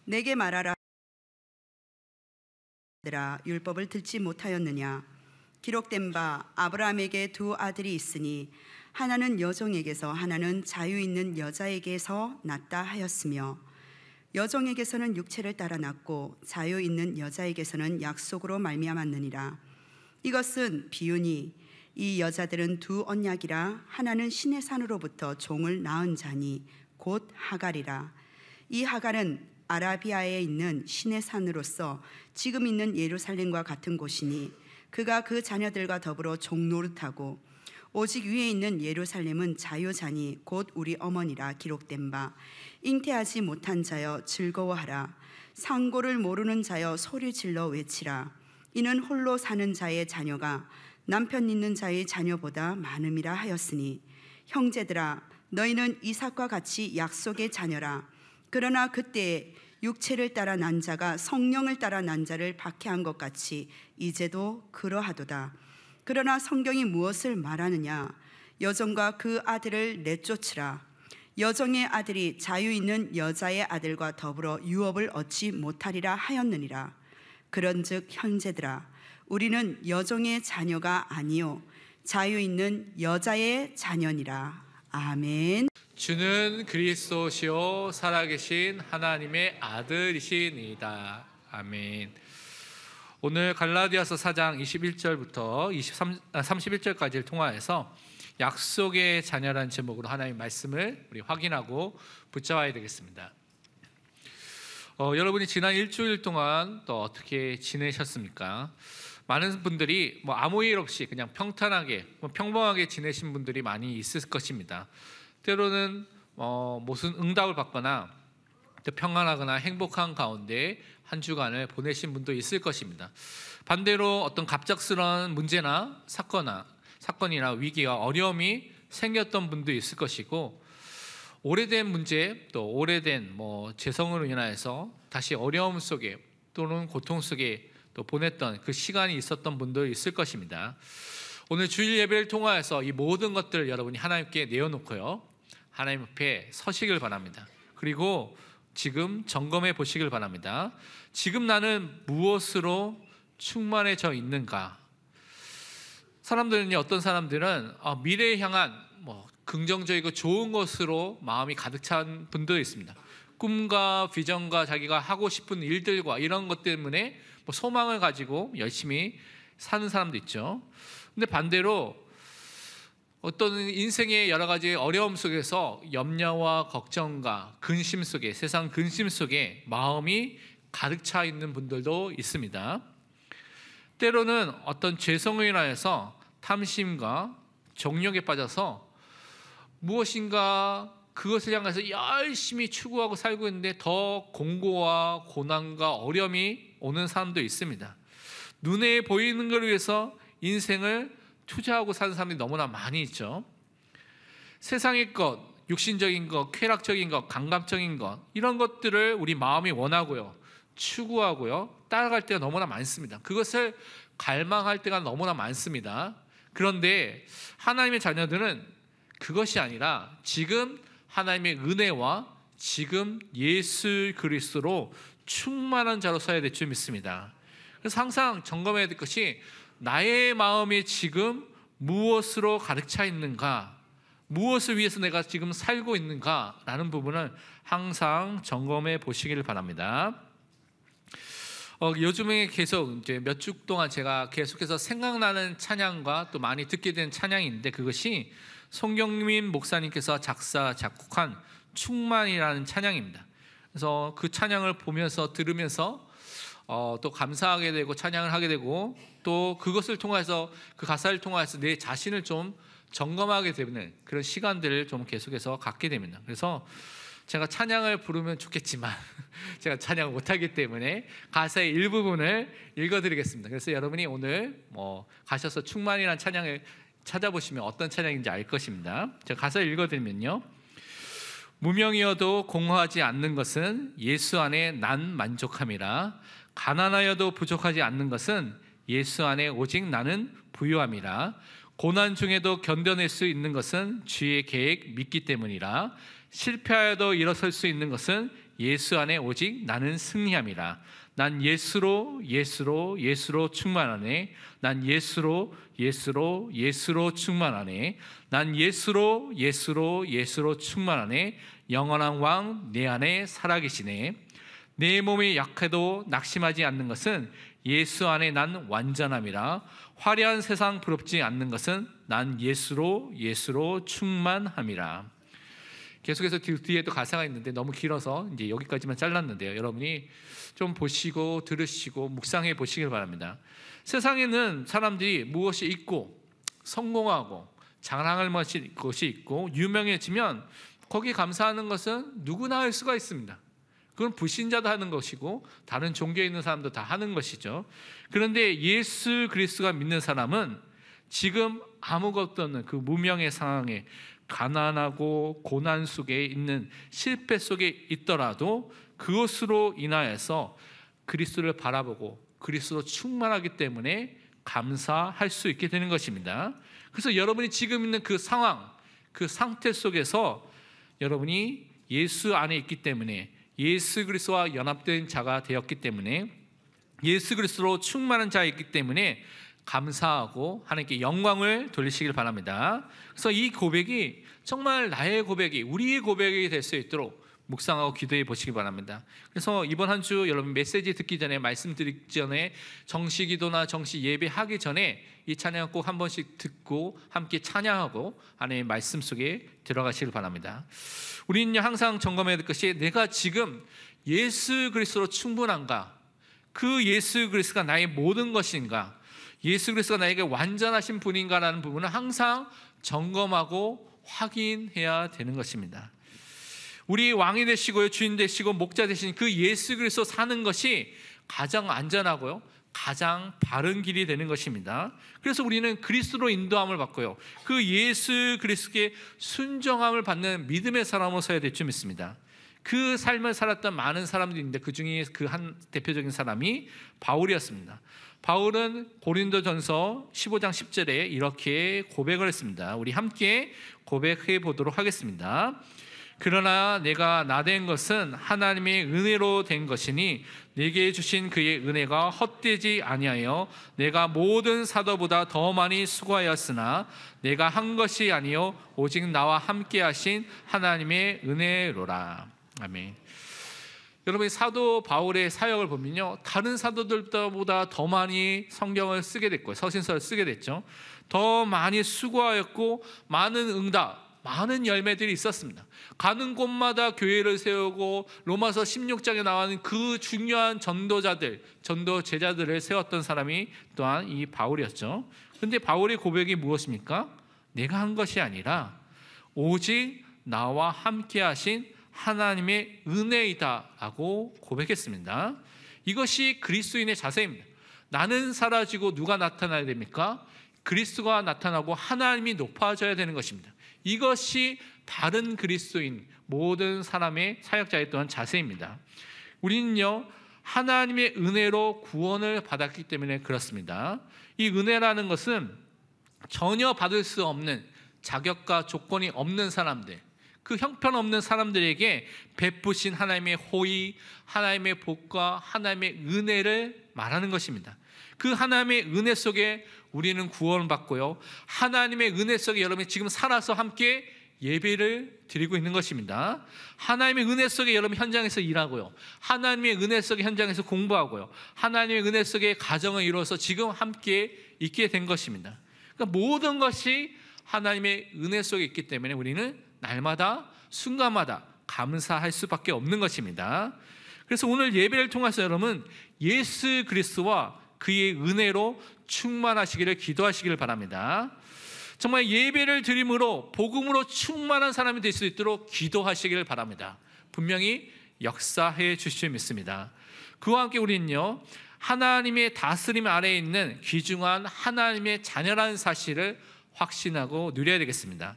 내게 말하라. 율법을 듣지 못하였느냐? 기록된 바 아브라함에게 두 아들이 있으니 하나는 여종에게서 하나는 자유 있는 여자에게서 났다 하였으며 여종에게서는 육체를 따라 났고 자유 있는 여자에게서는 약속으로 말미암았느니라. 이것은 비유니 이 여자들은 두 언약이라 하나는 신의 산으로부터 종을 낳은 자니 곧 하갈이라. 이 하갈은 아라비아에 있는 신의 산으로서 지금 있는 예루살렘과 같은 곳이니 그가 그 자녀들과 더불어 종노릇하고 오직 위에 있는 예루살렘은 자유자니 곧 우리 어머니라. 기록된 바 잉태하지 못한 자여 즐거워하라. 상고를 모르는 자여 소리질러 외치라. 이는 홀로 사는 자의 자녀가 남편 있는 자의 자녀보다 많음이라 하였으니 형제들아 너희는 이삭과 같이 약속의 자녀라. 그러나 그때에 육체를 따라 난 자가 성령을 따라 난 자를 박해한 것 같이 이제도 그러하도다. 그러나 성경이 무엇을 말하느냐? 여종과 그 아들을 내쫓으라. 여종의 아들이 자유 있는 여자의 아들과 더불어 유업을 얻지 못하리라 하였느니라. 그런즉 형제들아 우리는 여종의 자녀가 아니요 자유 있는 여자의 자녀니라. 아멘. 주는 그리스도시요 살아계신 하나님의 아들이시니이다. 아멘. 오늘 갈라디아서 4장 21절부터 31절까지를 통하여서 약속의 자녀라는 제목으로 하나님의 말씀을 우리 확인하고 붙잡아야 되겠습니다. 여러분이 지난 일주일 동안 또 어떻게 지내셨습니까? 많은 분들이 아무 일 없이 그냥 평탄하게 평범하게 지내신 분들이 많이 있을 것입니다. 때로는 무슨 응답을 받거나 평안하거나 행복한 가운데 한 주간을 보내신 분도 있을 것입니다. 반대로 어떤 갑작스러운 문제나 사건이나 위기와 어려움이 생겼던 분도 있을 것이고, 오래된 문제 또 오래된 재성으로 인하여서 다시 어려움 속에 또는 고통 속에 또 보냈던 그 시간이 있었던 분도 있을 것입니다. 오늘 주일 예배를 통하여서 이 모든 것들을 여러분이 하나님께 내어놓고요, 하나님 앞에 서시길 바랍니다. 그리고 지금 점검해 보시길 바랍니다. 지금 나는 무엇으로 충만해져 있는가? 사람들은요, 어떤 사람들은 미래에 향한 긍정적이고 좋은 것으로 마음이 가득 찬 분도 있습니다. 꿈과 비전과 자기가 하고 싶은 일들과 이런 것 때문에 소망을 가지고 열심히 사는 사람도 있죠. 근데 반대로 어떤 인생의 여러 가지 어려움 속에서 염려와 걱정과 근심 속에, 세상 근심 속에 마음이 가득 차 있는 분들도 있습니다. 때로는 어떤 죄성으로 인하여서 탐심과 정욕에 빠져서 무엇인가 그것을 향해서 열심히 추구하고 살고 있는데 더 공고와 고난과 어려움이 오는 사람도 있습니다. 눈에 보이는 걸 위해서 인생을 투자하고 사는 사람들이 너무나 많이 있죠. 세상의 것, 육신적인 것, 쾌락적인 것, 감각적인 것, 이런 것들을 우리 마음이 원하고요, 추구하고요, 따라갈 때가 너무나 많습니다. 그것을 갈망할 때가 너무나 많습니다. 그런데 하나님의 자녀들은 그것이 아니라 지금 하나님의 은혜와 지금 예수 그리스도로 충만한 자로 서야 될 줄 믿습니다. 그래서 항상 점검해야 될 것이 나의 마음이 지금 무엇으로 가득 차 있는가, 무엇을 위해서 내가 지금 살고 있는가 라는 부분을 항상 점검해 보시기를 바랍니다. 요즘에 계속 이제 몇 주 동안 제가 계속해서 생각나는 찬양과 또 많이 듣게 된 찬양인데, 그것이 송경민 목사님께서 작사 작곡한 충만이라는 찬양입니다. 그래서 그 찬양을 보면서 들으면서 또 감사하게 되고 찬양을 하게 되고, 또 그것을 통해서 그 가사를 통해서 내 자신을 좀 점검하게 되는 그런 시간들을 좀 계속해서 갖게 됩니다. 그래서 제가 찬양을 부르면 좋겠지만 제가 찬양을 못하기 때문에 가사의 일부분을 읽어드리겠습니다. 그래서 여러분이 오늘 가셔서 충만이라는 찬양을 찾아보시면 어떤 찬양인지 알 것입니다. 제가 가사를 읽어드리면요, 무명이어도 공허하지 않는 것은 예수 안에 난 만족함이라. 가난하여도 부족하지 않는 것은 예수 안에 오직 나는 부유함이라. 고난 중에도 견뎌낼 수 있는 것은 주의 계획 믿기 때문이라. 실패하여도 일어설 수 있는 것은 예수 안에 오직 나는 승리함이라. 난 예수로 충만하네. 난 예수로 충만하네. 난 예수로 충만하네. 영원한 왕 내 안에 살아계시네. 내 몸이 약해도 낙심하지 않는 것은 예수 안에 난 완전함이라. 화려한 세상 부럽지 않는 것은 난 예수로 충만함이라. 계속해서 뒤에도 가사가 있는데 너무 길어서 이제 여기까지만 잘랐는데요. 여러분이 좀 보시고 들으시고 묵상해 보시길 바랍니다. 세상에는 사람들이 무엇이 있고 성공하고 자랑할 것이 있고 유명해지면 거기에 감사하는 것은 누구나 할 수가 있습니다. 그건 불신자도 하는 것이고 다른 종교에 있는 사람도 다 하는 것이죠. 그런데 예수 그리스도가 믿는 사람은 지금 아무것도 없는 그 무명의 상황에 가난하고 고난 속에 있는 실패 속에 있더라도 그것으로 인하여서 그리스도를 바라보고 그리스도로 충만하기 때문에 감사할 수 있게 되는 것입니다. 그래서 여러분이 지금 있는 그 상황, 그 상태 속에서 여러분이 예수 안에 있기 때문에 예수 그리스도와 연합된 자가 되었기 때문에 예수 그리스도로 충만한 자이기 때문에 감사하고 하나님께 영광을 돌리시길 바랍니다. 그래서 이 고백이 정말 나의 고백이 우리의 고백이 될 수 있도록 묵상하고 기도해 보시기 바랍니다. 그래서 이번 한 주 여러분 메시지 듣기 전에 말씀드리기 전에 정시 기도나 정시 예배 하기 전에 이 찬양 꼭 한 번씩 듣고 함께 찬양하고 하나님의 말씀 속에 들어가시길 바랍니다. 우리는 항상 점검해야 될 것이 내가 지금 예수 그리스도로 충분한가? 그 예수 그리스도가 나의 모든 것인가? 예수 그리스도가 나에게 완전하신 분인가라는 부분을 항상 점검하고 확인해야 되는 것입니다. 우리 왕이 되시고 주인 되시고 목자 되신 그 예수 그리스도 사는 것이 가장 안전하고요, 가장 바른 길이 되는 것입니다. 그래서 우리는 그리스도로 인도함을 받고요, 그 예수 그리스도께 순종함을 받는 믿음의 사람으로 서야 될 줄 믿습니다. 그 삶을 살았던 많은 사람들이 있는데 그 중에 그 한 대표적인 사람이 바울이었습니다. 바울은 고린도전서 15장 10절에 이렇게 고백을 했습니다. 우리 함께 고백해 보도록 하겠습니다. 그러나 내가 나된 것은 하나님의 은혜로 된 것이니 내게 주신 그의 은혜가 헛되지 아니하여 내가 모든 사도보다 더 많이 수고하였으나 내가 한 것이 아니요 오직 나와 함께 하신 하나님의 은혜로라. 아멘. 여러분, 사도 바울의 사역을 보면요, 다른 사도들보다 더 많이 성경을 쓰게 됐고요, 서신서를 쓰게 됐죠. 더 많이 수고하였고 많은 응답, 많은 열매들이 있었습니다. 가는 곳마다 교회를 세우고 로마서 16장에 나오는 그 중요한 전도자들, 전도 제자들을 세웠던 사람이 또한 이 바울이었죠. 그런데 바울의 고백이 무엇입니까? 내가 한 것이 아니라 오직 나와 함께 하신 하나님의 은혜이다라고 고백했습니다. 이것이 그리스도인의 자세입니다. 나는 사라지고 누가 나타나야 됩니까? 그리스도가 나타나고 하나님이 높아져야 되는 것입니다. 이것이 다른 그리스도인 모든 사람의 사역자의 또한 자세입니다. 우리는요, 하나님의 은혜로 구원을 받았기 때문에 그렇습니다. 이 은혜라는 것은 전혀 받을 수 없는 자격과 조건이 없는 사람들, 그 형편없는 사람들에게 베푸신 하나님의 호의, 하나님의 복과 하나님의 은혜를 말하는 것입니다. 그 하나님의 은혜 속에 우리는 구원을 받고요, 하나님의 은혜 속에 여러분이 지금 살아서 함께 예배를 드리고 있는 것입니다. 하나님의 은혜 속에 여러분 현장에서 일하고요, 하나님의 은혜 속에 현장에서 공부하고요, 하나님의 은혜 속에 가정을 이루어서 지금 함께 있게 된 것입니다. 그러니까 모든 것이 하나님의 은혜 속에 있기 때문에 우리는 날마다 순간마다 감사할 수밖에 없는 것입니다. 그래서 오늘 예배를 통해서 여러분 예수 그리스도와 그의 은혜로 충만하시기를 기도하시기를 바랍니다. 정말 예배를 드림으로 복음으로 충만한 사람이 될 수 있도록 기도하시기를 바랍니다. 분명히 역사해 주실 믿습니다. 그와 함께 우리는요, 하나님의 다스림 아래에 있는 귀중한 하나님의 자녀라는 사실을 확신하고 누려야 되겠습니다.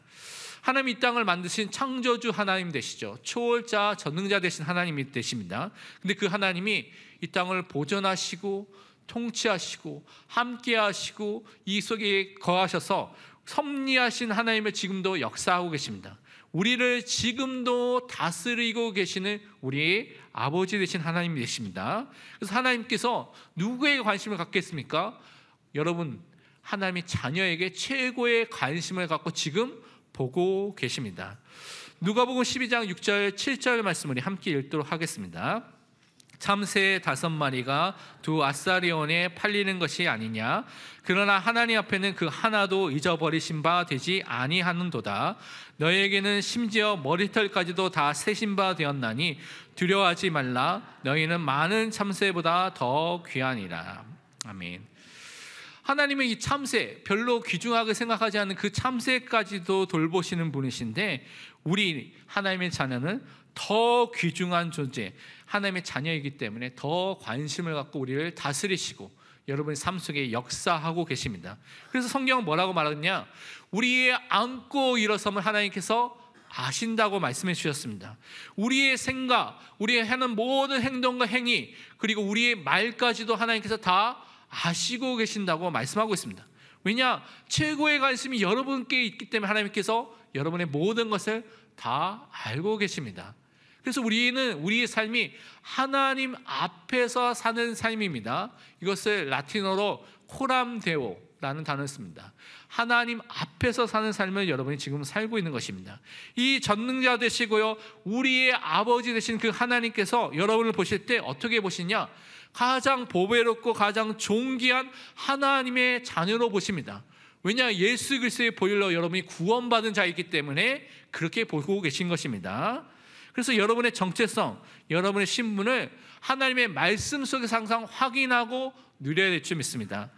하나님 이 땅을 만드신 창조주 하나님 되시죠. 초월자 전능자 되신 하나님이 되십니다. 근데 그 하나님이 이 땅을 보존하시고 통치하시고 함께하시고 이 속에 거하셔서 섭리하신 하나님을 지금도 역사하고 계십니다. 우리를 지금도 다스리고 계시는 우리의 아버지 되신 하나님이 되십니다. 그래서 하나님께서 누구에게 관심을 갖겠습니까? 여러분, 하나님의 자녀에게 최고의 관심을 갖고 지금 보고 계십니다. 누가복음 12장 6절 7절 말씀을 함께 읽도록 하겠습니다. 참새 5마리가 두 아사리온에 팔리는 것이 아니냐? 그러나 하나님 앞에는 그 하나도 잊어버리신 바 되지 아니하는도다. 너희에게는 심지어 머리털까지도 다 세신 바 되었나니 두려워하지 말라. 너희는 많은 참새보다 더 귀하니라. 아멘. 하나님은 이 참새, 별로 귀중하게 생각하지 않는 그 참새까지도 돌보시는 분이신데, 우리 하나님의 자녀는 더 귀중한 존재, 하나님의 자녀이기 때문에 더 관심을 갖고 우리를 다스리시고 여러분의 삶 속에 역사하고 계십니다. 그래서 성경은 뭐라고 말하느냐? 우리의 안고 일어섬을 하나님께서 아신다고 말씀해 주셨습니다. 우리의 생각, 우리의 하는 모든 행동과 행위, 그리고 우리의 말까지도 하나님께서 다 아시고 계신다고 말씀하고 있습니다. 왜냐? 최고의 관심이 여러분께 있기 때문에 하나님께서 여러분의 모든 것을 다 알고 계십니다. 그래서 우리의 삶이 하나님 앞에서 사는 삶입니다. 이것을 라틴어로 코람데오라는 단어를 씁니다. 하나님 앞에서 사는 삶을 여러분이 지금 살고 있는 것입니다. 이 전능자 되시고요, 우리의 아버지 되신 그 하나님께서 여러분을 보실 때 어떻게 보시냐? 가장 보배롭고 가장 존귀한 하나님의 자녀로 보십니다. 왜냐? 예수 그리스도의 보혈로 여러분이 구원받은 자이기 때문에 그렇게 보고 계신 것입니다. 그래서 여러분의 정체성, 여러분의 신분을 하나님의 말씀 속에서 항상 확인하고 누려야 될 줄 믿습니다.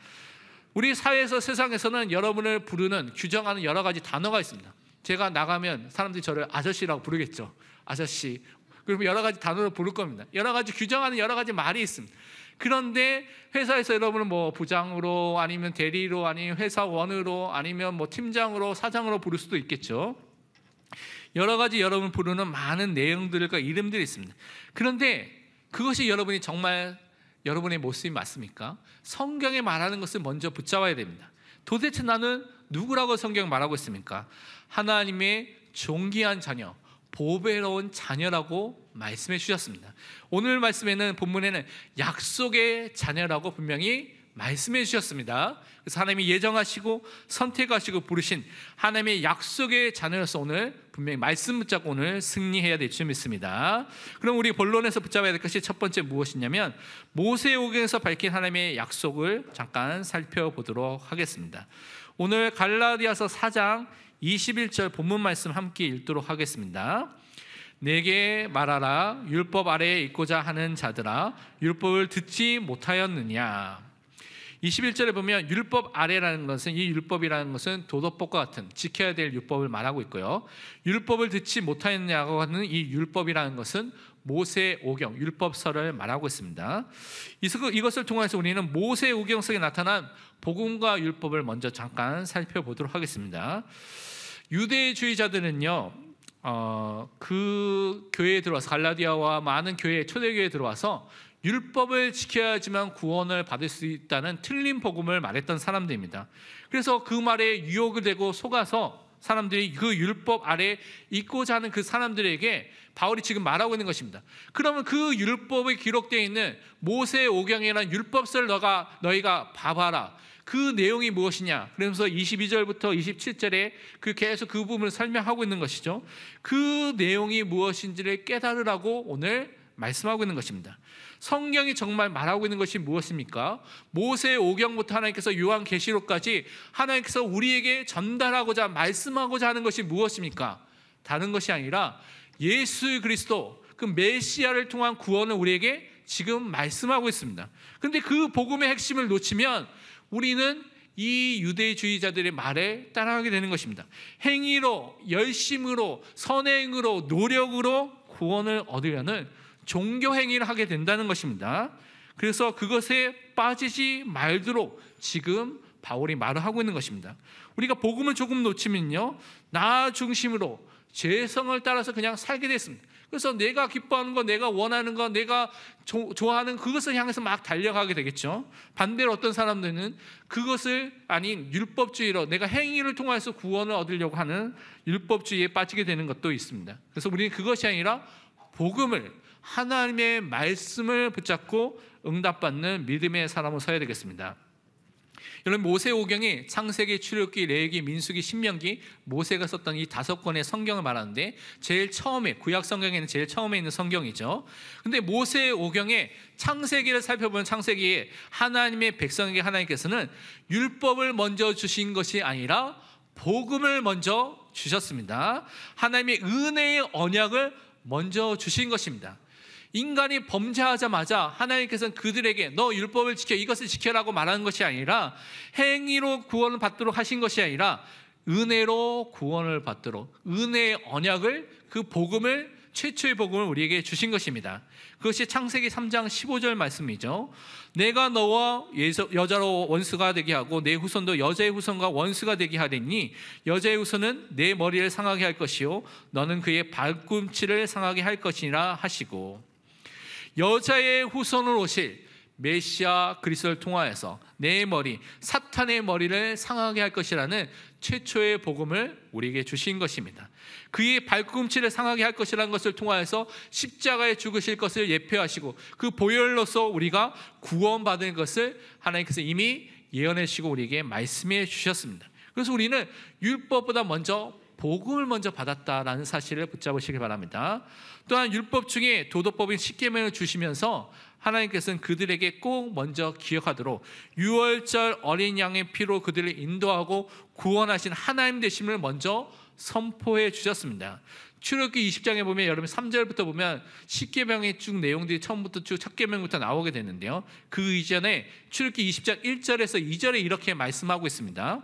우리 사회에서, 세상에서는 여러분을 부르는, 규정하는 여러 가지 단어가 있습니다. 제가 나가면 사람들이 저를 아저씨라고 부르겠죠. 아저씨. 그러면 여러 가지 단어로 부를 겁니다. 여러 가지 규정하는 여러 가지 말이 있습니다. 그런데 회사에서 여러분은 뭐 부장으로, 아니면 대리로, 아니면 회사원으로, 아니면 뭐 팀장으로, 사장으로 부를 수도 있겠죠. 여러 가지 여러분 부르는 많은 내용들과 이름들이 있습니다. 그런데 그것이 여러분이 정말 여러분의 모습이 맞습니까? 성경에 말하는 것을 먼저 붙잡아야 됩니다. 도대체 나는 누구라고 성경이 말하고 있습니까? 하나님의 존귀한 자녀, 보배로운 자녀라고 말씀해 주셨습니다. 오늘 말씀에는, 본문에는 약속의 자녀라고 분명히 말씀해 주셨습니다. 그래서 하나님이 예정하시고 선택하시고 부르신 하나님의 약속의 자녀로서 오늘 분명히 말씀 붙잡고 오늘 승리해야 될 줄 믿습니다. 그럼 우리 본론에서 붙잡아야 될 것이 첫 번째 무엇이냐면, 모세오경에서 밝힌 하나님의 약속을 잠깐 살펴보도록 하겠습니다. 오늘 갈라디아서 4장 21절 본문 말씀 함께 읽도록 하겠습니다. 내게 말하라. 율법 아래에 있고자 하는 자들아, 율법을 듣지 못하였느냐. 21절에 보면 율법 아래라는 것은, 이 율법이라는 것은 도덕법과 같은 지켜야 될 율법을 말하고 있고요, 율법을 듣지 못하였냐고 하는 이 율법이라는 것은 모세오경, 율법서를 말하고 있습니다. 이것을 통해서 우리는 모세오경 속에 나타난 복음과 율법을 먼저 잠깐 살펴보도록 하겠습니다. 유대주의자들은요, 그 교회에 들어와서, 갈라디아와 많은 교회, 초대교회에 들어와서 율법을 지켜야지만 구원을 받을 수 있다는 틀린 복음을 말했던 사람들입니다. 그래서 그 말에 유혹이 되고 속아서 사람들이 그 율법 아래 있고자 하는 그 사람들에게 바울이 지금 말하고 있는 것입니다. 그러면 그 율법에 기록되어 있는 모세오경이라는 율법서를 너희가 봐봐라. 그 내용이 무엇이냐? 그러면서 22절부터 27절에 계속 그 부분을 설명하고 있는 것이죠. 그 내용이 무엇인지를 깨달으라고 오늘 말씀하고 있는 것입니다. 성경이 정말 말하고 있는 것이 무엇입니까? 모세오경부터 하나님께서 요한계시록까지 하나님께서 우리에게 전달하고자, 말씀하고자 하는 것이 무엇입니까? 다른 것이 아니라 예수 그리스도, 그 메시아를 통한 구원을 우리에게 지금 말씀하고 있습니다. 그런데 그 복음의 핵심을 놓치면 우리는 이 유대주의자들의 말에 따라가게 되는 것입니다. 행위로, 열심으로, 선행으로, 노력으로 구원을 얻으려는 종교 행위를 하게 된다는 것입니다. 그래서 그것에 빠지지 말도록 지금 바울이 말을 하고 있는 것입니다. 우리가 복음을 조금 놓치면요, 나 중심으로 죄성을 따라서 그냥 살게 됐습니다. 그래서 내가 기뻐하는 거, 내가 원하는 거, 내가 좋아하는 그것을 향해서 막 달려가게 되겠죠. 반대로 어떤 사람들은 그것을 아닌 율법주의로 내가 행위를 통해서 구원을 얻으려고 하는 율법주의에 빠지게 되는 것도 있습니다. 그래서 우리는 그것이 아니라 복음을, 하나님의 말씀을 붙잡고 응답받는 믿음의 사람으로 서야 되겠습니다. 여러분, 모세오경이 창세기, 출애굽기, 레위기, 민수기, 신명기, 모세가 썼던 이 5권의 성경을 말하는데 제일 처음에, 구약 성경에는 제일 처음에 있는 성경이죠. 근데 모세오경의 창세기를 살펴보면 창세기에 하나님의 백성에게 하나님께서는 율법을 먼저 주신 것이 아니라 복음을 먼저 주셨습니다. 하나님의 은혜의 언약을 먼저 주신 것입니다. 인간이 범죄하자마자 하나님께서는 그들에게 너 율법을 지켜, 이것을 지켜라고 말하는 것이 아니라 행위로 구원을 받도록 하신 것이 아니라 은혜로 구원을 받도록 은혜의 언약을, 그 복음을, 최초의 복음을 우리에게 주신 것입니다. 그것이 창세기 3장 15절 말씀이죠. 내가 너와 여자로 원수가 되게 하고 내 후손도 여자의 후손과 원수가 되게 하리니 여자의 후손은 내 머리를 상하게 할 것이요 너는 그의 발꿈치를 상하게 할 것이라 하시고, 여자의 후손으로 오실 메시아 그리스도를 통하여서 내 머리, 사탄의 머리를 상하게 할 것이라는 최초의 복음을 우리에게 주신 것입니다. 그의 발꿈치를 상하게 할 것이라는 것을 통하여서 십자가에 죽으실 것을 예표하시고 그 보혈로서 우리가 구원받은 것을 하나님께서 이미 예언해 주시고 우리에게 말씀해 주셨습니다. 그래서 우리는 율법보다 먼저 복음을 먼저 받았다라는 사실을 붙잡으시기 바랍니다. 또한 율법 중에 도덕법인 십계명을 주시면서 하나님께서는 그들에게 꼭 먼저 기억하도록 유월절 어린 양의 피로 그들을 인도하고 구원하신 하나님 되심을 먼저 선포해 주셨습니다. 출애굽기 20장에 보면 여러분 3절부터 보면 십계명의 쭉 내용들이 처음부터 쭉 첫 계명부터 나오게 되는데요. 그 이전에 출애굽기 20장 1절에서 2절에 이렇게 말씀하고 있습니다.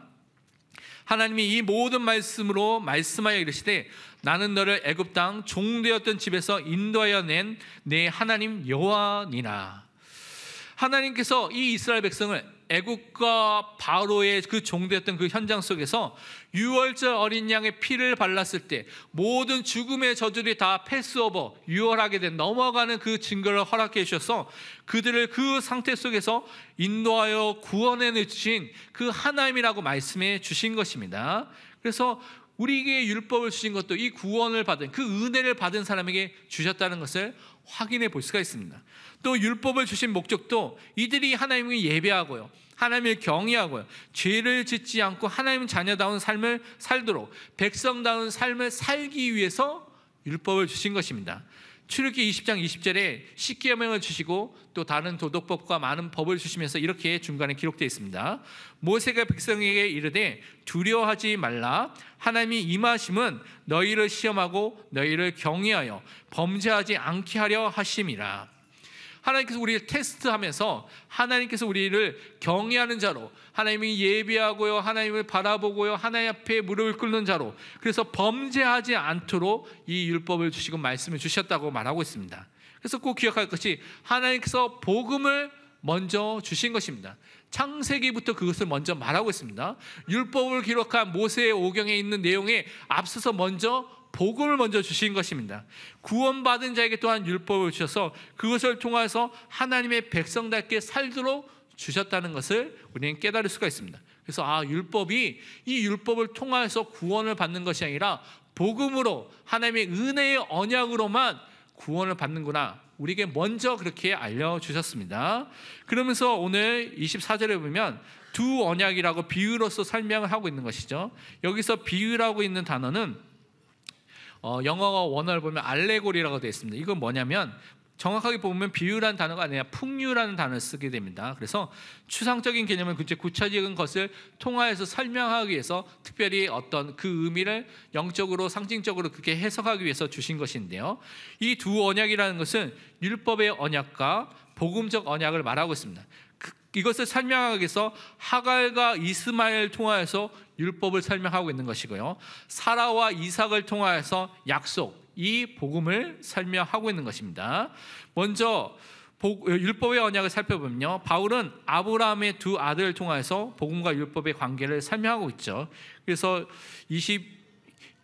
하나님이 이 모든 말씀으로 말씀하여 이르시되 나는 너를 애굽 땅 종되었던 집에서 인도하여 낸 내 하나님 여호와니라. 하나님께서 이 이스라엘 백성을 애굽과 바로의 그 종되었던 그 현장 속에서 유월절 어린 양의 피를 발랐을 때 모든 죽음의 저주들이 다 패스오버, 유월하게 된, 넘어가는 그 증거를 허락해 주셔서 그들을 그 상태 속에서 인도하여 구원해 주신 그 하나님이라고 말씀해 주신 것입니다. 그래서 우리에게 율법을 주신 것도 이 구원을 받은, 그 은혜를 받은 사람에게 주셨다는 것을 확인해 볼 수가 있습니다. 또 율법을 주신 목적도 이들이 하나님을 예배하고요, 하나님을 경외하고요, 죄를 짓지 않고 하나님 자녀다운 삶을 살도록 백성다운 삶을 살기 위해서 율법을 주신 것입니다. 출애굽기 20장 20절에 십계명을 주시고 또 다른 도덕법과 많은 법을 주시면서 이렇게 중간에 기록되어 있습니다. 모세가 백성에게 이르되 두려워하지 말라. 하나님이 임하심은 너희를 시험하고 너희를 경외하여 범죄하지 않게 하려 하심이라. 하나님께서 우리를 테스트하면서 하나님께서 우리를 경외하는 자로, 하나님이 예배하고요, 하나님을 바라보고요, 하나님 앞에 무릎을 꿇는 자로, 그래서 범죄하지 않도록 이 율법을 주시고 말씀을 주셨다고 말하고 있습니다. 그래서 꼭 기억할 것이 하나님께서 복음을 먼저 주신 것입니다. 창세기부터 그것을 먼저 말하고 있습니다. 율법을 기록한 모세의 오경에 있는 내용에 앞서서 먼저 복음을 먼저 주신 것입니다. 구원받은 자에게 또한 율법을 주셔서 그것을 통해서 하나님의 백성답게 살도록 주셨다는 것을 우리는 깨달을 수가 있습니다. 그래서 율법이, 이 율법을 통해서 구원을 받는 것이 아니라 복음으로, 하나님의 은혜의 언약으로만 구원을 받는구나, 우리에게 먼저 그렇게 알려주셨습니다. 그러면서 오늘 24절에 보면 두 언약이라고 비유로서 설명을 하고 있는 것이죠. 여기서 비유라고 있는 단어는 영어가 원어를 보면 알레고리라고 되어 있습니다. 이건 뭐냐면 정확하게 보면 비유라는 단어가 아니라 풍류라는 단어를 쓰게 됩니다. 그래서 추상적인 개념을 구체적인 것을 통하여서 설명하기 위해서 특별히 어떤 그 의미를 영적으로 상징적으로 그렇게 해석하기 위해서 주신 것인데요. 이 두 언약이라는 것은 율법의 언약과 복음적 언약을 말하고 있습니다. 이것을 설명하기 위해서 하갈과 이스마엘을 통하여서 율법을 설명하고 있는 것이고요, 사라와 이삭을 통하여서 약속, 이 복음을 설명하고 있는 것입니다. 먼저 율법의 언약을 살펴보면요, 바울은 아브라함의 두 아들을 통해서 복음과 율법의 관계를 설명하고 있죠. 그래서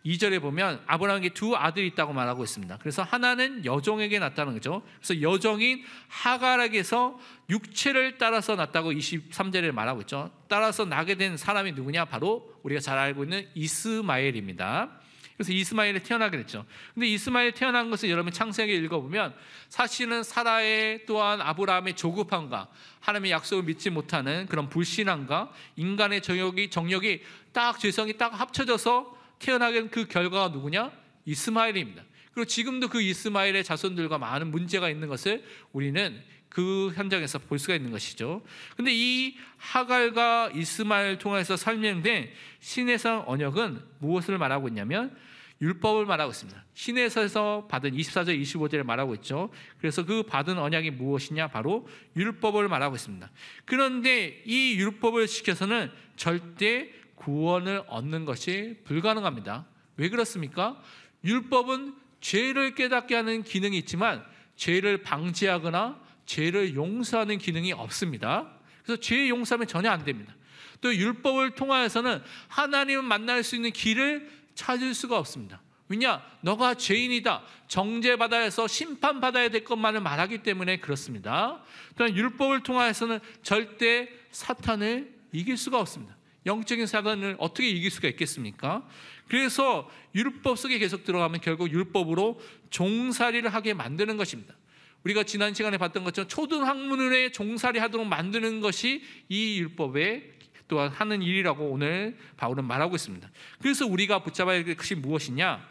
2절에 보면 아브라함에게 두 아들이 있다고 말하고 있습니다. 그래서 하나는 여종에게 낳았다는 거죠. 그래서 여종인 하갈에게서 육체를 따라서 낳았다고 23절에 말하고 있죠. 따라서 나게 된 사람이 누구냐? 바로 우리가 잘 알고 있는 이스마엘입니다. 그래서 이스마엘이 태어나게 됐죠. 근데 이스마엘이 태어난 것을 여러분 창세기 읽어보면 사실은 사라의 또한 아브라함의 조급함과 하나님의 약속을 믿지 못하는 그런 불신함과 인간의 정력이 딱 죄성이 딱 합쳐져서 태어나게 된 그 결과가 누구냐? 이스마엘입니다. 그리고 지금도 그 이스마엘의 자손들과 많은 문제가 있는 것을 우리는 그 현장에서 볼 수가 있는 것이죠. 근데 이 하갈과 이스마엘 통해서 설명된 시내산 언약은 무엇을 말하고 있냐면 율법을 말하고 있습니다. 시내에서 받은 24절 25절에 말하고 있죠. 그래서 그 받은 언약이 무엇이냐? 바로 율법을 말하고 있습니다. 그런데 이 율법을 지켜서는 절대 구원을 얻는 것이 불가능합니다. 왜 그렇습니까? 율법은 죄를 깨닫게 하는 기능이 있지만 죄를 방지하거나 죄를 용서하는 기능이 없습니다. 그래서 죄 용서하면 전혀 안 됩니다. 또 율법을 통하여서는 하나님을 만날 수 있는 길을 찾을 수가 없습니다. 왜냐? 너가 죄인이다, 정죄받아야 해서 심판받아야 될 것만을 말하기 때문에 그렇습니다. 또한 율법을 통하여서는 절대 사탄을 이길 수가 없습니다. 영적인 사단을 어떻게 이길 수가 있겠습니까? 그래서 율법 속에 계속 들어가면 결국 율법으로 종살이를 하게 만드는 것입니다. 우리가 지난 시간에 봤던 것처럼 초등학문에 종살이 하도록 만드는 것이 이 율법의 또한 하는 일이라고 오늘 바울은 말하고 있습니다. 그래서 우리가 붙잡아야 될 것이 무엇이냐?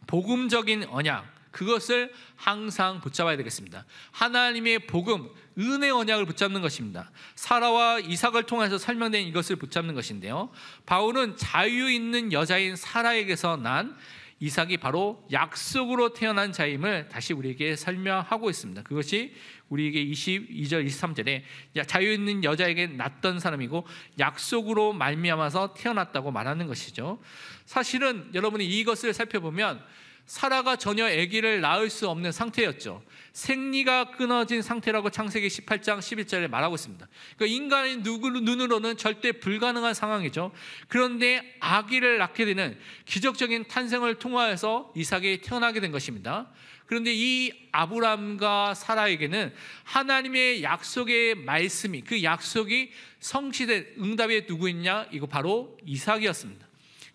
복음적인 언약, 그것을 항상 붙잡아야 되겠습니다. 하나님의 복음, 은혜 언약을 붙잡는 것입니다. 사라와 이삭을 통해서 설명된 이것을 붙잡는 것인데요, 바울은 자유 있는 여자인 사라에게서 난 이삭이 바로 약속으로 태어난 자임을 다시 우리에게 설명하고 있습니다. 그것이 우리에게 22절 23절에 자유 있는 여자에게 낳던 사람이고 약속으로 말미암아서 태어났다고 말하는 것이죠. 사실은 여러분이 이것을 살펴보면 사라가 전혀 아기를 낳을 수 없는 상태였죠. 생리가 끊어진 상태라고 창세기 18장 11절에 말하고 있습니다. 그러니까 인간의 눈으로는 절대 불가능한 상황이죠. 그런데 아기를 낳게 되는 기적적인 탄생을 통하여서 이삭이 태어나게 된 것입니다. 그런데 이 아브람과 사라에게는 하나님의 약속의 말씀이, 그 약속이 성취된 응답이 누구였냐? 이거 바로 이삭이었습니다.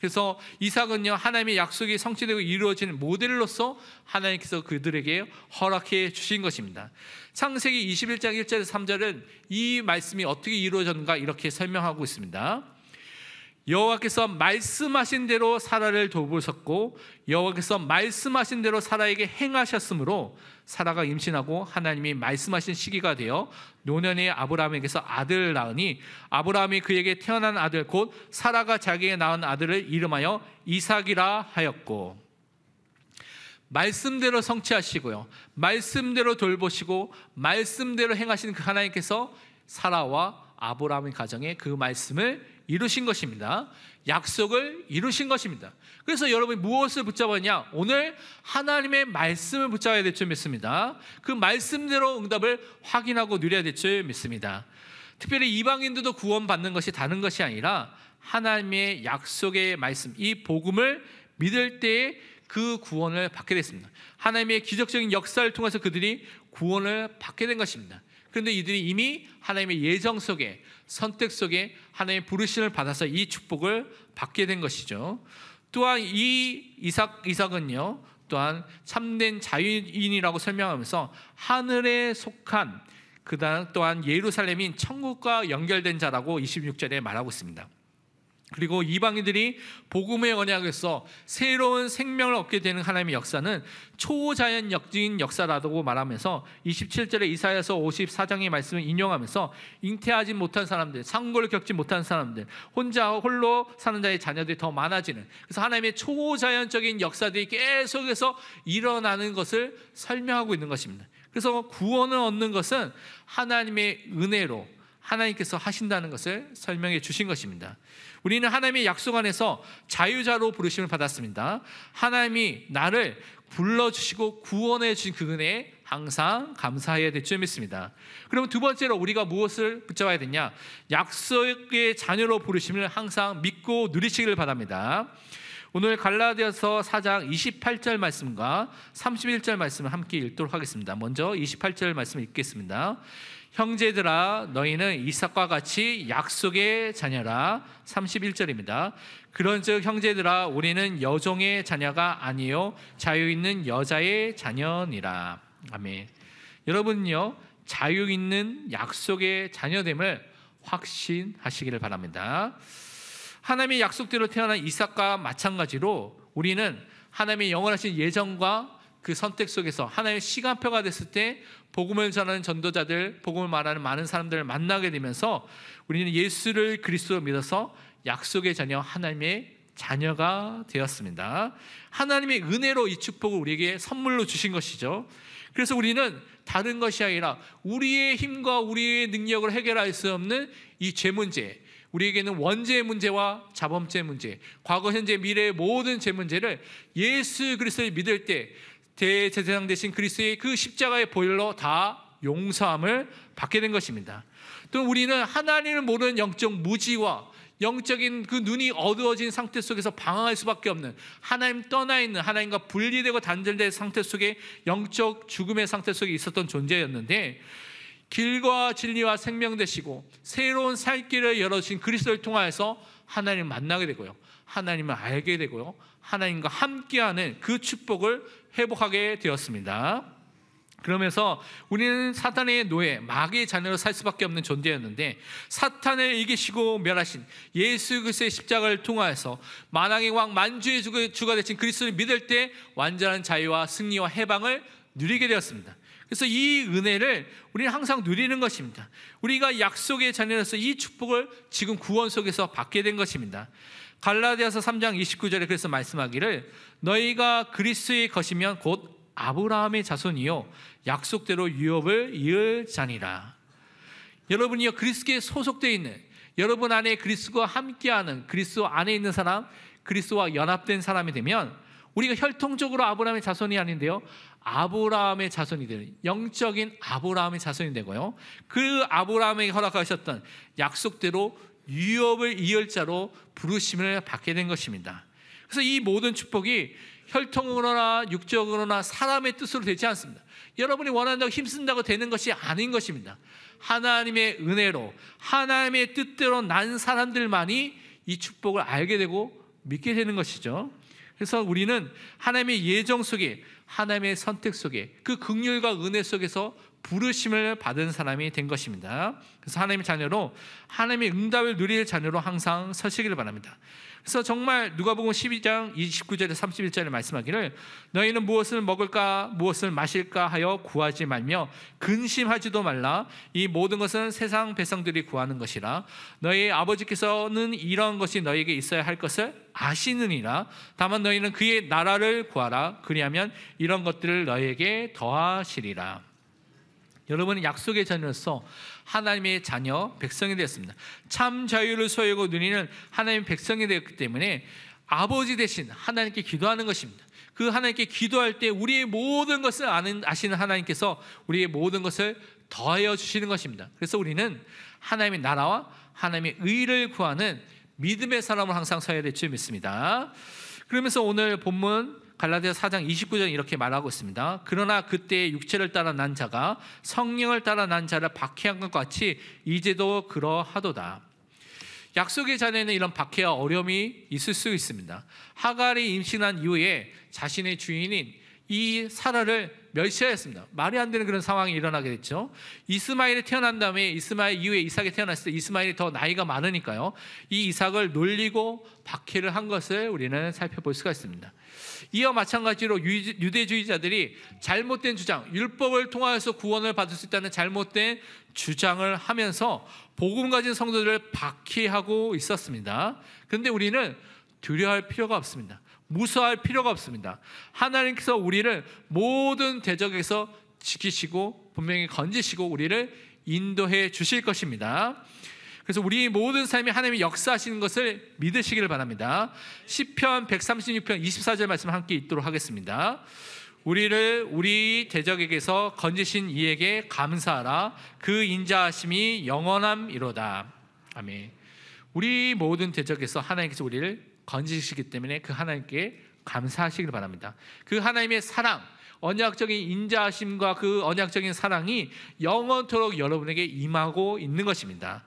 그래서 이삭은요, 하나님의 약속이 성취되고 이루어지는 모델로서 하나님께서 그들에게 허락해 주신 것입니다. 창세기 21장 1절에서 3절은 이 말씀이 어떻게 이루어졌는가 이렇게 설명하고 있습니다. 여호와께서 말씀하신 대로 사라를 돌보셨고 여호와께서 말씀하신 대로 사라에게 행하셨으므로 사라가 임신하고 하나님이 말씀하신 시기가 되어 노년에 아브라함에게서 아들을 낳으니 아브라함이 그에게 태어난 아들 곧 사라가 자기에게 낳은 아들을 이름하여 이삭이라 하였고, 말씀대로 성취하시고요, 말씀대로 돌보시고 말씀대로 행하시는 그 하나님께서 사라와 아브라함의 가정에 그 말씀을 이루신 것입니다. 약속을 이루신 것입니다. 그래서 여러분이 무엇을 붙잡았냐? 오늘 하나님의 말씀을 붙잡아야 될 줄 믿습니다. 그 말씀대로 응답을 확인하고 누려야 될 줄 믿습니다. 특별히 이방인들도 구원받는 것이 다른 것이 아니라 하나님의 약속의 말씀, 이 복음을 믿을 때에 그 구원을 받게 됐습니다. 하나님의 기적적인 역사를 통해서 그들이 구원을 받게 된 것입니다. 그런데 이들이 이미 하나님의 예정 속에, 선택 속에 하나님의 부르심을 받아서 이 축복을 받게 된 것이죠. 또한 이 이삭은요, 또한 참된 자유인이라고 설명하면서 하늘에 속한, 그다음 또한 예루살렘인 천국과 연결된 자라고 26절에 말하고 있습니다. 그리고 이방인들이 복음의 언약에서 새로운 생명을 얻게 되는 하나님의 역사는 초자연적인 역사라고 말하면서 27절에 이사야서 54장의 말씀을 인용하면서 잉태하지 못한 사람들, 상고를 겪지 못한 사람들, 홀로 사는 자의 자녀들이 더 많아지는, 그래서 하나님의 초자연적인 역사들이 계속해서 일어나는 것을 설명하고 있는 것입니다. 그래서 구원을 얻는 것은 하나님의 은혜로 하나님께서 하신다는 것을 설명해 주신 것입니다. 우리는 하나님의 약속 안에서 자유자로 부르심을 받았습니다. 하나님이 나를 불러주시고 구원해 주신 그 은혜에 항상 감사해야 될 줄 믿습니다. 그러면 두 번째로 우리가 무엇을 붙잡아야 되냐? 약속의 자녀로 부르심을 항상 믿고 누리시기를 바랍니다. 오늘 갈라디아서 4장 28절 말씀과 31절 말씀을 함께 읽도록 하겠습니다. 먼저 28절 말씀을 읽겠습니다. 형제들아 너희는 이삭과 같이 약속의 자녀라. 31절입니다. 그런즉 형제들아 우리는 여종의 자녀가 아니요 자유 있는 여자의 자녀니라. 아멘. 여러분요, 자유 있는 약속의 자녀됨을 확신하시기를 바랍니다. 하나님의 약속대로 태어난 이삭과 마찬가지로 우리는 하나님의 영원하신 예정과 그 선택 속에서 하나님의 시간표가 됐을 때 복음을 전하는 전도자들, 복음을 말하는 많은 사람들을 만나게 되면서 우리는 예수를 그리스도로 믿어서 약속의 자녀, 하나님의 자녀가 되었습니다. 하나님의 은혜로 이 축복을 우리에게 선물로 주신 것이죠. 그래서 우리는 다른 것이 아니라 우리의 힘과 우리의 능력을 해결할 수 없는 이 죄 문제, 우리에게는 원죄의 문제와 자범죄의 문제, 과거, 현재, 미래의 모든 죄 문제를 예수 그리스도를 믿을 때 대제사장 되신 그리스도의 그 십자가의 보혈로 다 용서함을 받게 된 것입니다. 또 우리는 하나님을 모르는 영적 무지와 영적인 그 눈이 어두워진 상태 속에서 방황할 수밖에 없는, 하나님 떠나 있는, 하나님과 분리되고 단절된 상태 속에 영적 죽음의 상태 속에 있었던 존재였는데, 길과 진리와 생명 되시고 새로운 살 길을 열어주신 그리스도를 통하여서 하나님을 만나게 되고요, 하나님을 알게 되고요, 하나님과 함께하는 그 축복을 회복하게 되었습니다. 그러면서 우리는 사탄의 노예, 마귀의 자녀로 살 수밖에 없는 존재였는데, 사탄을 이기시고 멸하신 예수 그리스도의 십자가를 통하여서 만왕의 왕, 만주의 주가 되신 그리스도를 믿을 때 완전한 자유와 승리와 해방을 누리게 되었습니다. 그래서 이 은혜를 우리는 항상 누리는 것입니다. 우리가 약속의 자녀로서 이 축복을 지금 구원 속에서 받게 된 것입니다. 갈라디아서 3장 29절에 그래서 말씀하기를 너희가 그리스도의 것이면 곧 아브라함의 자손이요 약속대로 유업을 이을 자니라. 여러분이요 그리스도에 소속되어 있는, 여러분 안에 그리스도와 함께하는, 그리스도 안에 있는 사람, 그리스도와 연합된 사람이 되면 우리가 혈통적으로 아브라함의 자손이 아닌데요, 아브라함의 자손이 되는, 영적인 아브라함의 자손이 되고요, 그 아브라함에게 허락하셨던 약속대로 유업을 이을 자로 부르심을 받게 된 것입니다. 그래서 이 모든 축복이 혈통으로나 육적으로나 사람의 뜻으로 되지 않습니다. 여러분이 원한다고 힘쓴다고 되는 것이 아닌 것입니다. 하나님의 은혜로, 하나님의 뜻대로 난 사람들만이 이 축복을 알게 되고 믿게 되는 것이죠. 그래서 우리는 하나님의 예정 속에, 하나님의 선택 속에, 그 긍휼과 은혜 속에서 부르심을 받은 사람이 된 것입니다. 그래서 하나님의 자녀로, 하나님의 응답을 누릴 자녀로 항상 서시기를 바랍니다. 그래서 정말 누가복음 12장 29절에 31절에 말씀하기를 너희는 무엇을 먹을까 무엇을 마실까 하여 구하지 말며 근심하지도 말라. 이 모든 것은 세상 백성들이 구하는 것이라. 너희 아버지께서는 이런 것이 너희에게 있어야 할 것을 아시느니라. 다만 너희는 그의 나라를 구하라. 그리하면 이런 것들을 너희에게 더하시리라. 여러분은 약속의 자녀로서 하나님의 자녀, 백성이 되었습니다. 참 자유를 소유하고 누리는 하나님의 백성이 되었기 때문에 아버지 대신 하나님께 기도하는 것입니다. 그 하나님께 기도할 때 우리의 모든 것을 아시는 하나님께서 우리의 모든 것을 더하여 주시는 것입니다. 그래서 우리는 하나님의 나라와 하나님의 의를 구하는 믿음의 사람으로 항상 서야 될 줄 믿습니다. 그러면서 오늘 본문 갈라디아서 4장 29절에 이렇게 말하고 있습니다. 그러나 그때 육체를 따라 난 자가 성령을 따라 난 자를 박해한 것 같이 이제도 그러하도다. 약속의 자녀에는 이런 박해와 어려움이 있을 수 있습니다. 하갈이 임신한 이후에 자신의 주인인 이 사라를 멸시하였습니다. 말이 안 되는 그런 상황이 일어나게 됐죠. 이스마엘이 태어난 다음에 이스마엘 이후에 이삭이 태어났을 때 이스마엘이 더 나이가 많으니까요, 이 이삭을 놀리고 박해를 한 것을 우리는 살펴볼 수가 있습니다. 이와 마찬가지로 유대주의자들이 잘못된 주장, 율법을 통하여서 구원을 받을 수 있다는 잘못된 주장을 하면서 복음 가진 성도들을 박해하고 있었습니다. 그런데 우리는 두려워할 필요가 없습니다. 무서워할 필요가 없습니다. 하나님께서 우리를 모든 대적에서 지키시고 분명히 건지시고 우리를 인도해 주실 것입니다. 그래서 우리 모든 삶에 하나님이 역사하시는 것을 믿으시기를 바랍니다. 시편 136편 24절 말씀 함께 읽도록 하겠습니다. 우리를 우리 대적에게서 건지신 이에게 감사하라. 그 인자하심이 영원함이로다. 아멘. 우리 모든 대적에서 하나님께서 우리를 건지시기 때문에 그 하나님께 감사하시길 바랍니다. 그 하나님의 사랑, 언약적인 인자하심과 그 언약적인 사랑이 영원토록 여러분에게 임하고 있는 것입니다.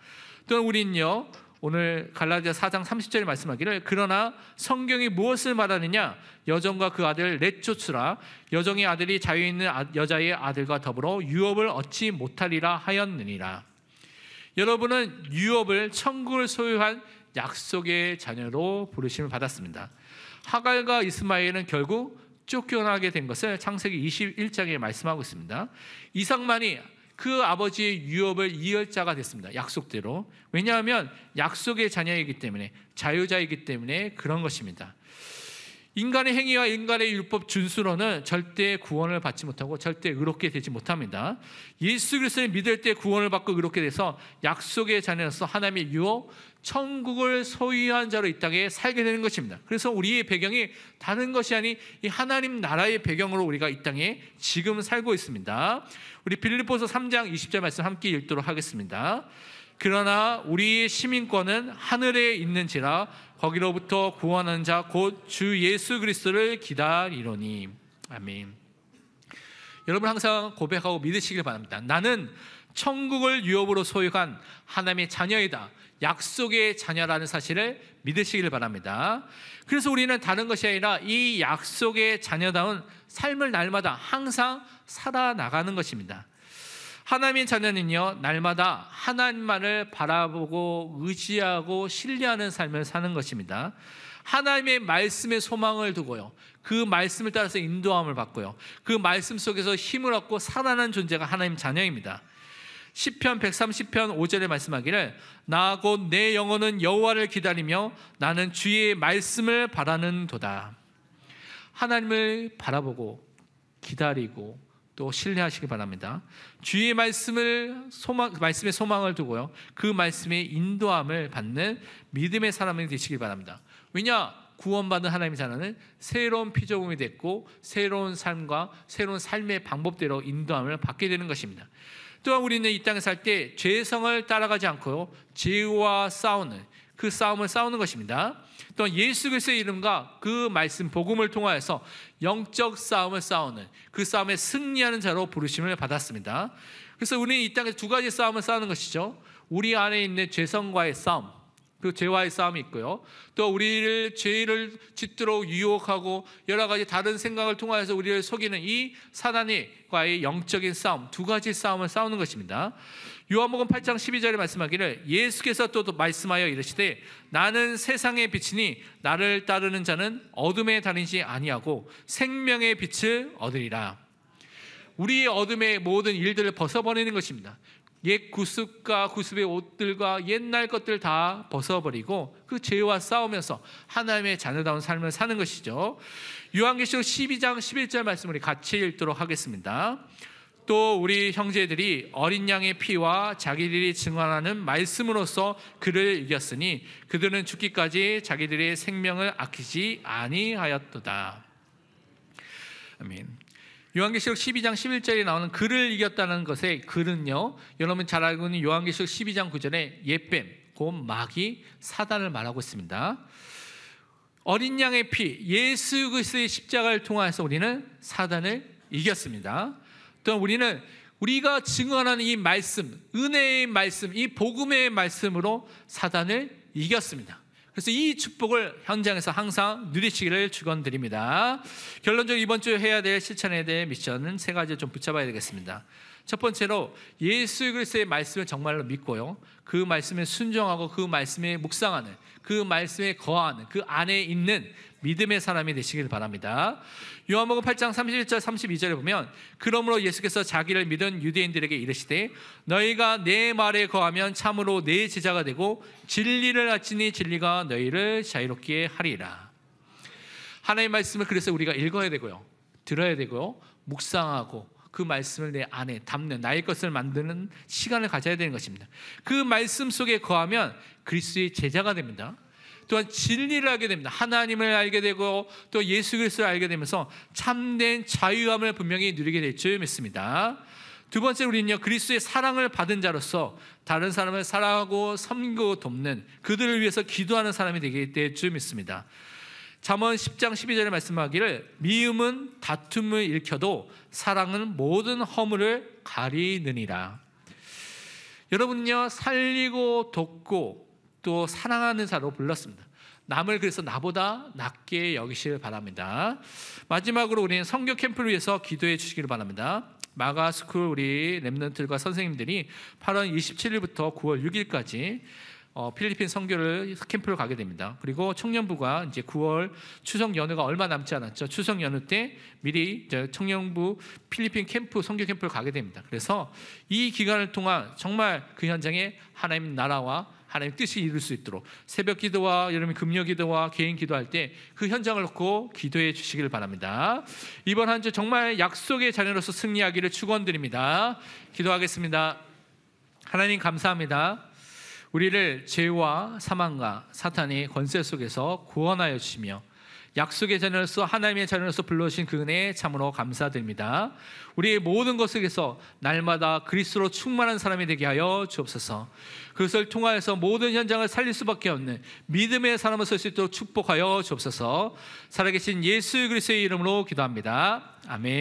또한 우리는요, 오늘 갈라디아 4장 30절에 말씀하기를 그러나 성경이 무엇을 말하느냐, 여종과 그 아들 렛조츠라, 여종의 아들이 자유 있는 여자의 아들과 더불어 유업을 얻지 못하리라 하였느니라. 여러분은 유업을 천국을 소유한 약속의 자녀로 부르심을 받았습니다. 하갈과 이스마엘은 결국 쫓겨나게 된 것을 창세기 21장에 말씀하고 있습니다. 이삭만이 그 아버지의 유업을 이을 자가 됐습니다. 약속대로. 왜냐하면 약속의 자녀이기 때문에, 자유자이기 때문에 그런 것입니다. 인간의 행위와 인간의 율법 준수로는 절대 구원을 받지 못하고 절대 의롭게 되지 못합니다. 예수 그리스도를 믿을 때 구원을 받고 의롭게 돼서 약속의 자녀로서 하나님의 유업, 천국을 소유한 자로 이 땅에 살게 되는 것입니다. 그래서 우리의 배경이 다른 것이 아닌 이 하나님 나라의 배경으로 우리가 이 땅에 지금 살고 있습니다. 우리 빌립보서 3장 20절 말씀 함께 읽도록 하겠습니다. 그러나 우리의 시민권은 하늘에 있는지라 거기로부터 구원하는 자 곧 주 예수 그리스도를 기다리노니. 아멘. 여러분 항상 고백하고 믿으시길 바랍니다. 나는 천국을 유업으로 소유한 하나님의 자녀이다, 약속의 자녀라는 사실을 믿으시길 바랍니다. 그래서 우리는 다른 것이 아니라 이 약속의 자녀다운 삶을 날마다 항상 살아나가는 것입니다. 하나님의 자녀는요, 날마다 하나님만을 바라보고 의지하고 신뢰하는 삶을 사는 것입니다. 하나님의 말씀에 소망을 두고요, 그 말씀을 따라서 인도함을 받고요, 그 말씀 속에서 힘을 얻고 살아나는 존재가 하나님 자녀입니다. 시편 130편 5절에 말씀하기를 나 곧 내 영혼은 여호와를 기다리며 나는 주의 말씀을 바라는도다. 하나님을 바라보고 기다리고 또 신뢰하시기 바랍니다. 주의 말씀에 소망을 두고요, 그 말씀에 인도함을 받는 믿음의 사람이 되시길 바랍니다. 왜냐? 구원받은 하나님의 자녀는 새로운 피조물이 됐고 새로운 삶과 새로운 삶의 방법대로 인도함을 받게 되는 것입니다. 또한 우리는 이 땅에 살 때 죄성을 따라가지 않고요, 죄와 싸우는 그 싸움을 싸우는 것입니다. 또한 예수 그리스도의 이름과 그 말씀 복음을 통하여서 영적 싸움을 싸우는, 그 싸움에 승리하는 자로 부르심을 받았습니다. 그래서 우리는 이 땅에서 두 가지 싸움을 싸우는 것이죠. 우리 안에 있는 죄성과의 싸움, 그 죄와의 싸움이 있고요, 또 우리를 죄를 짓도록 유혹하고 여러 가지 다른 생각을 통하여서 우리를 속이는 이 사단과의 영적인 싸움, 두 가지 싸움을 싸우는 것입니다. 요한복음 8장 12절에 말씀하기를 예수께서 또 말씀하여 이르시되 나는 세상의 빛이니 나를 따르는 자는 어둠에 다니지 아니하고 생명의 빛을 얻으리라. 우리의 어둠의 모든 일들을 벗어버리는 것입니다. 옛 구습과 구습의 옷들과 옛날 것들 다 벗어버리고 그 죄와 싸우면서 하나님의 자녀다운 삶을 사는 것이죠. 요한계시록 12장 11절 말씀 우리 같이 읽도록 하겠습니다. 또 우리 형제들이 어린 양의 피와 자기들이 증언하는 말씀으로써 그를 이겼으니 그들은 죽기까지 자기들의 생명을 아끼지 아니하였도다. 아멘. 요한계시록 12장 11절에 나오는 그를 이겼다는 것의 글은요, 여러분 잘 알고 있는 요한계시록 12장 9절에 옛뱀, 곧 마귀, 사단을 말하고 있습니다. 어린 양의 피, 예수 그리스도의 십자가를 통해서 우리는 사단을 이겼습니다. 또한 우리는 우리가 증언하는 이 말씀, 은혜의 말씀, 이 복음의 말씀으로 사단을 이겼습니다. 그래서 이 축복을 현장에서 항상 누리시기를 축원드립니다. 결론적으로 이번 주 해야 될 실천에 대해 미션은 세 가지를 좀 붙잡아야 되겠습니다. 첫 번째로 예수 그리스도의 말씀을 정말로 믿고요, 그 말씀에 순종하고 그 말씀에 묵상하는, 그 말씀에 거하는, 그 안에 있는 믿음의 사람이 되시길 바랍니다. 요한복음 8장 31절 32절에 보면 그러므로 예수께서 자기를 믿은 유대인들에게 이르시되 너희가 내 말에 거하면 참으로 내 제자가 되고 진리를 알지니 진리가 너희를 자유롭게 하리라. 하나님의 말씀을 그래서 우리가 읽어야 되고요, 들어야 되고요, 묵상하고 그 말씀을 내 안에 담는, 나의 것을 만드는 시간을 가져야 되는 것입니다. 그 말씀 속에 거하면 그리스도의 제자가 됩니다. 또한 진리를 알게 됩니다. 하나님을 알게 되고 또 예수 그리스도를 알게 되면서 참된 자유함을 분명히 누리게 될 줄 믿습니다. 두 번째, 우리는요, 그리스도의 사랑을 받은 자로서 다른 사람을 사랑하고 섬기고 돕는, 그들을 위해서 기도하는 사람이 되게 될 줄 믿습니다. 잠언 10장 12절에 말씀하기를 미움은 다툼을 일으켜도 사랑은 모든 허물을 가리느니라. 여러분은요, 살리고 돕고 또 사랑하는 자로 불렀습니다. 남을 그래서 나보다 낮게 여기시길 바랍니다. 마지막으로 우리는 선교 캠프를 위해서 기도해 주시기를 바랍니다. 마가스쿨 우리 렘넌트들과 선생님들이 8월 27일부터 9월 6일까지 필리핀 선교를 캠프를 가게 됩니다. 그리고 청년부가 이제 9월 추석 연휴가 얼마 남지 않았죠. 추석 연휴 때 미리 청년부 필리핀 캠프 선교 캠프를 가게 됩니다. 그래서 이 기간을 통한 정말 그 현장에 하나님 나라와 하나님 뜻이 이룰 수 있도록 새벽 기도와 여러분 금요 기도와 개인 기도할 때 그 현장을 놓고 기도해 주시길 바랍니다. 이번 한 주 정말 약속의 자녀로서 승리하기를 축원드립니다. 기도하겠습니다. 하나님 감사합니다. 우리를 죄와 사망과 사탄의 권세 속에서 구원하여 주시며 약속의 자녀로서 하나님의 자녀로서 불러주신 그 은혜에 참으로 감사드립니다. 우리의 모든 것 속에서 날마다 그리스도로 충만한 사람이 되게 하여 주옵소서. 그것을 통하여서 모든 현장을 살릴 수밖에 없는 믿음의 사람을 설 수 있도록 축복하여 주옵소서. 살아계신 예수 그리스도의 이름으로 기도합니다. 아멘.